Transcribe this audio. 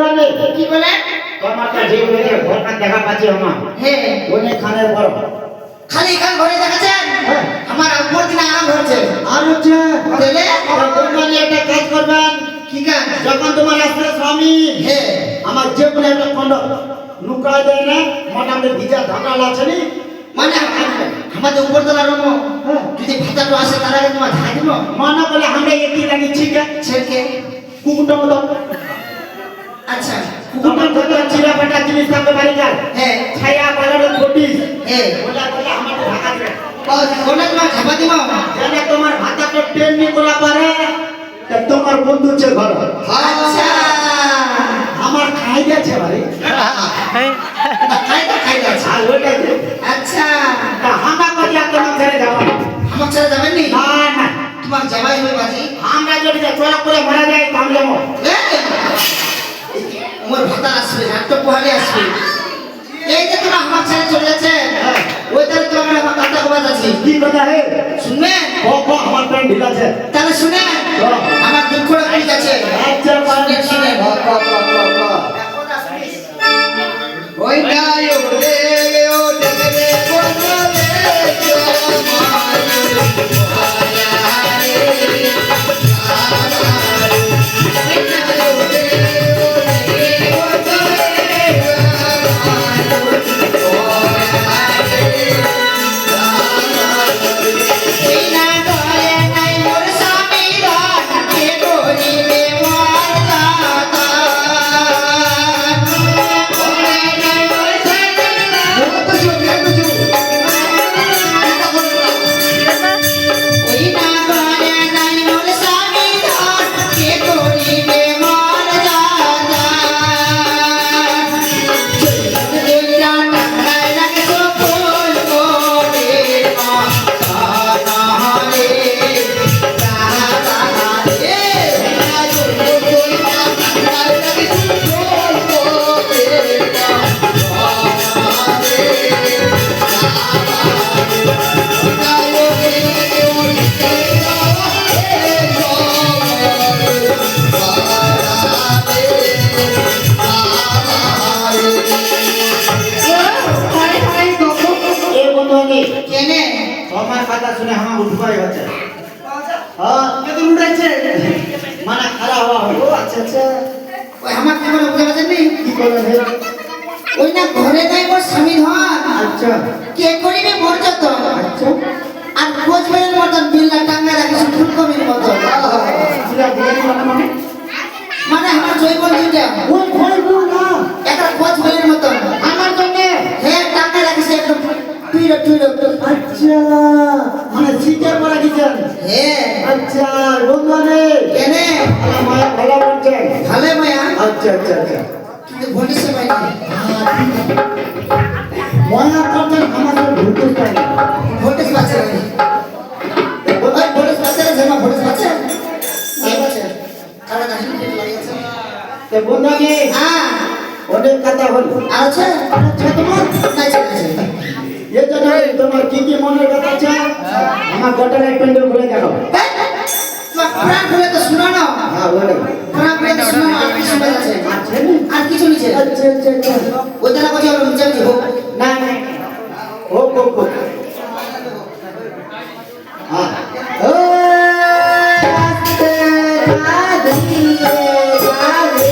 বলবে কি বলে? তোমার কাছে যে ঘরটা দেখা পাচ্ছি আমার হ্যাঁ ওনে খানের ঘর খালি এখান ঘরে দেখাচ্ছেন আমার উপর দিন আরাম হচ্ছে আর হচ্ছে তাহলে কোম্পানি একটা কাজ করবেন কি কাজ? যখন তোমার আসবে স্বামী হ্যাঁ আমার যে কোনো একটা খন্ড লুকায় দেয় না মোটামুটি ভিজা ঢাকাল আছে নি মানে আমাদের উপরতলা রুম যদি ভাতাটো আসে তার আগে তোমার ঢাকা দিব মানা বলে আমরা একটি লাগিয়েছি ছেড়কে কুকুরটা মতো আচ্ছা কুকুরটা কত চিরা ফাটা জিনিস থাকবে বাড়িকার হ্যাঁ ছায়া পালারের ফটিস হ্যাঁ বলে বলে আমাকে ঢাকা দিবে ওটা তোমার ঝাপা দিব যেন তোমার ভাতাটা ট্রেন নি করা পারে তা তোমার বন্ধু ছে ঘর আচ্ছা আমার খাই গেছে বাড়ি খাই যাচ্ছে আর ওইটা যে আচ্ছা তা হামা করিয়া তোমার ছেড়ে যাবো আমার ছেড়ে যাবেন নি না না তোমার জামাই হয়ে বাজি আমরা যদি চড়া করে মারা যাই কাম যাবো আমার ভাতা আসবে একটা পোহালে আসবে এই যে তোমরা আমার ছেড়ে চলে যাচ্ছে ওই তাহলে তোমার আমার কথা কবা যাচ্ছি কি কথা হে শুনবেন ও আমার প্রাণ ঢিল আছে তাহলে শুনে আমার দুঃখটা কি যাচ্ছে আচ্ছা শুনেন শুনেন ওই গায়ো রে ও দেখে বললে কেনে আমার কথা শুনে আমার উঠবাই হচ্ছে কেমন উড়াইছে মানে খারাপ হওয়া হলো আচ্ছা আচ্ছা ওই আমার কি করে বুঝে পাচ্ছেন নি কি করবে হে ওই না ঘরে যাই মোর স্বামী ধন আচ্ছা কে করিবে মোর যত আচ্ছা আর কোচবেলের মতন বিল্লা টাঙ্গা রাখিস ফুলকপির মতন পুরা বিরিয়ানি মানে মানে আমার জৈব দুইটা ওই ভয় না একটা কোচবেলের মতন আমার জন্য হ্যাঁ টাঙ্গা রাখিস একদম টুইরো টুইরো আচ্ছা মানে শিকার করা গেছেন হ্যাঁ আচ্ছা বন্ধু রে কেনে আমার মায়া ভালো বলছে ভালে মায়া আচ্ছা আচ্ছা আচ্ছা কিন্তু বলিস পাইনি মায়া করছেন আমাদের ভুলতে পারে ভোল্টেজ পাচ্ছে না ওই ভোল্টেজ পাচ্ছে না যেমন ভোল্টেজ পাচ্ছে এই পাচ্ছে কারা দাসি লাগিয়েছে তে বন্ধু কে হ্যাঁ অনেক কথা হলো আচ্ছা আচ্ছা তোমার নাই চলেছে এই জন্য তোমার কি কি মনের কথা আছে আমার গোটার এক প্যান্ডেল ঘুরে দেখো তোমার প্রাণ খুলে তো শোনা না হ্যাঁ বলে প্রাণ খুলে তো শোনা আর কিছু শোনা যাচ্ছে আছে নি আর কিছু নিচে আচ্ছা আচ্ছা আচ্ছা ওই তারা কথা হলো নিচে নিচে হোক না না ও কো কো হ্যাঁ ও